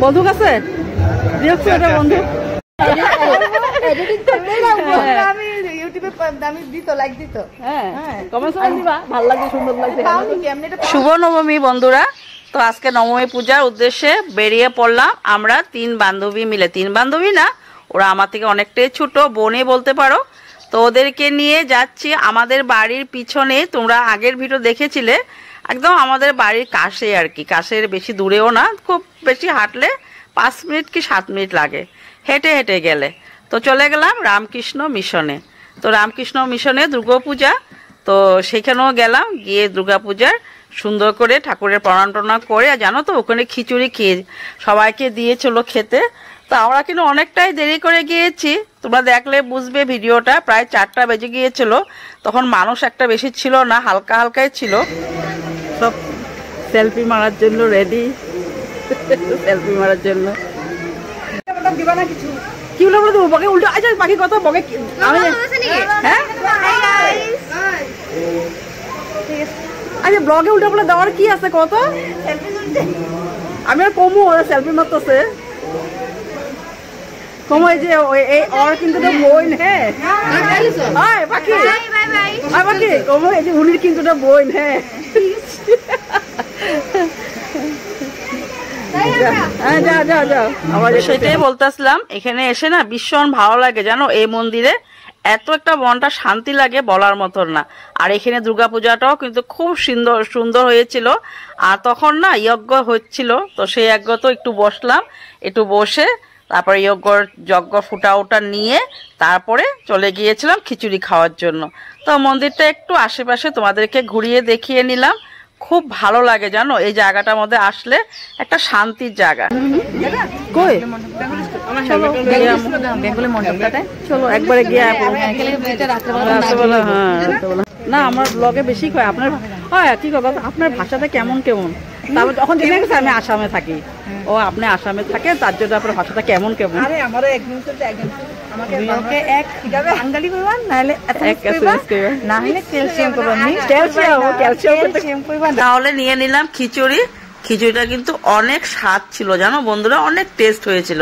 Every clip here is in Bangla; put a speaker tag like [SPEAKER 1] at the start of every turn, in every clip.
[SPEAKER 1] বন্দুক আছে বন্ধু শুভ নবমী বন্ধুরা। তো আজকে নবমী পূজার উদ্দেশ্যে বেরিয়ে পড়লাম আমরা 3 বান্ধবী মিলে। 3 বান্ধবী না, ওরা আমার থেকে অনেকটাই ছোট, বোনই বলতে পারো। তো ওদেরকে নিয়ে যাচ্ছি আমাদের বাড়ির পিছনে। তোমরা আগের ভিডিও দেখেছিলে, একদম আমাদের বাড়ির কাছে আর কি, কাছের বেশি দূরেও না, খুব বেশি হাঁটলে 5 মিনিট কি 7 মিনিট লাগে হেঁটে হেঁটে গেলে। তো চলে গেলাম রামকৃষ্ণ মিশনে। তো রামকৃষ্ণ মিশনে দুর্গাপূজা, তো সেখানেও গেলাম, গিয়ে দুর্গাপূজার সুন্দর করে ঠাকুরের প্রণাম টনা করে, আর জানো তো ওখানে খিচুড়ি খেয়ে সবাইকে দিয়েছিল খেতে। তো আমরা কিন্তু অনেকটাই দেরি করে গিয়েছি, তোমরা দেখলে বুঝবে ভিডিওটা। প্রায় 4টা বেজে গিয়েছিল, তখন মানুষ একটা বেশি ছিল না, হালকা হালকাই ছিল। সব সেলফি মারার জন্য রেডি, সেলফি মারার জন্য। কি বলে বলো তো বকে উল্টো, আচ্ছা বাকি কথা বকে আমি হ্যাঁ আচ্ছা ব্লগে উল্টো বলে দেওয়ার কি আছে কত, আমি আর কমু ওরা সেলফি মারতেছে কমো। এই যে ওর কিন্তু বোন, হ্যাঁ বাকি বাকি কমো, এই যে উনির কিন্তু বোন, হ্যাঁ সেটাই বলতেছিলাম। এখানে এসে না ভীষণ ভালো লাগে জানো, এই মন্দিরে এত একটা মনটা শান্তি লাগে বলার মতন না। আর এখানে দুর্গাপূজাটাও কিন্তু খুব সুন্দর সুন্দর হয়েছিল। আর তখন না যজ্ঞ হচ্ছিল, তো সেই যজ্ঞ তো একটু বসলাম, একটু বসে তারপরে যজ্ঞ ফুটা ওটা নিয়ে তারপরে চলে গিয়েছিলাম খিচুড়ি খাওয়ার জন্য। তো মন্দিরটা একটু আশেপাশে তোমাদেরকে ঘুরিয়ে দেখিয়ে নিলাম। খুব ভালো লাগে জানো, এই জায়গাটার মধ্যে আসলে একটা শান্তির জায়গা। কই চলো একবারে গিয়ে না, আমার ব্লগে বেশি কয় আপনার হয় কি কথা, আপনার ভাষাটা কেমন কেমন। তারপর যখন জেনে গেছে আমি আসামে থাকি, ও আপনি আসামে থাকে, তার জন্য আপনার ভাষাটা কেমন কেমন। তাহলে নিয়ে নিলাম খিচুড়ি। খিচুড়িটা কিন্তু অনেক স্বাদ ছিল জানো বন্ধুরা, অনেক টেস্ট হয়েছিল।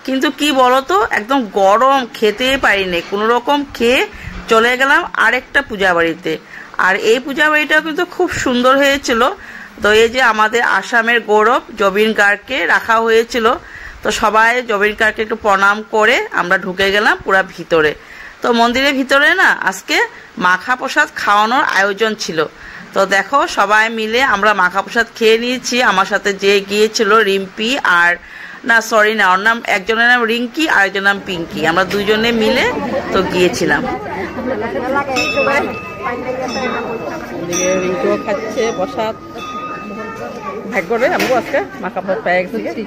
[SPEAKER 1] কিন্তু কি বলতো, একদম গরম, খেতেই পারিনি, কোনো রকম খেয়ে চলে গেলাম আরেকটা পূজা বাড়িতে। আর এই পূজা বাড়িটাও কিন্তু খুব সুন্দর হয়েছিল। তো এই যে আমাদের আসামের গৌরব জবিন গার্গকে রাখা হয়েছিল, তো সবাই জবিন গার্গকে একটু প্রণাম করে আমরা ঢুকে গেলাম পুরা ভিতরে। তো মন্দিরের ভিতরে না আজকে মাখা প্রসাদ খাওয়ানোর আয়োজন ছিল। তো দেখো সবাই মিলে আমরা মাখা প্রসাদ খেয়ে নিয়েছি। আমার সাথে যে গিয়েছিল রিম্পি, আর না সরি না, ওর নাম, একজনের নাম রিঙ্কি আর একজনের নাম পিঙ্কি, আমরা দুজনে মিলে তো গিয়েছিলাম। রিঙ্কিও খাচ্ছে প্রসাদ, ভাগ্য রে আমগো আজকে মাখা প্রসাদ পেয়ে গেছি।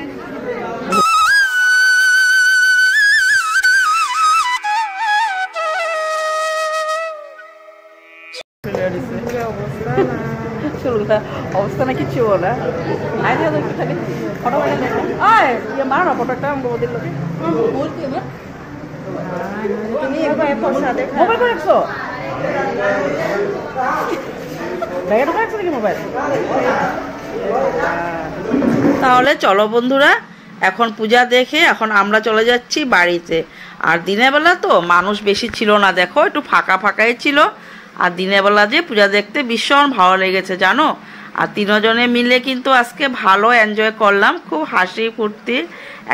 [SPEAKER 1] অবস্থা না কিছু না, মার না ফটো একটা মোবাইল তাহলে চলো বন্ধুরা, এখন পূজা দেখে এখন আমরা চলে যাচ্ছি বাড়িতে। আর দিনের বেলা তো মানুষ বেশি ছিল না, দেখো একটু ফাঁকা ফাঁকাই ছিল। আর দিনের বেলা যে পূজা দেখতে ভীষণ ভালো লেগেছে জানো। আর 3 জনে মিলে কিন্তু আজকে ভালো এনজয় করলাম, খুব হাসি ফুর্তি,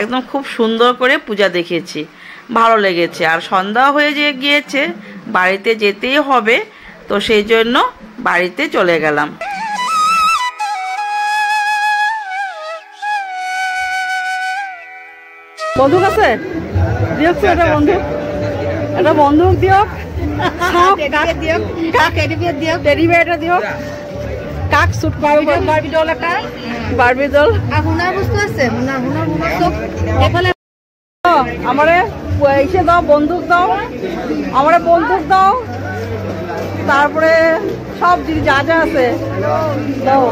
[SPEAKER 1] একদম খুব সুন্দর করে পূজা দেখেছি, ভালো লেগেছে। আর সন্ধ্যা হয়ে গিয়েছে, বাড়িতে যেতেই হবে, তো সেই জন্য বাড়িতে চলে গেলাম। বন্ধুক আছে দিয়ক, এটা বন্ধুক, এটা বন্ধুক দিয়ক, কাক শুট বারবি ডল, একটা বারবি ডল, বস্তু আছে আমারে ইসে দাও, বন্দুক দাও, আমারে বন্দুক দাও, তারপরে সব জিনিস যা যা আছে দাও।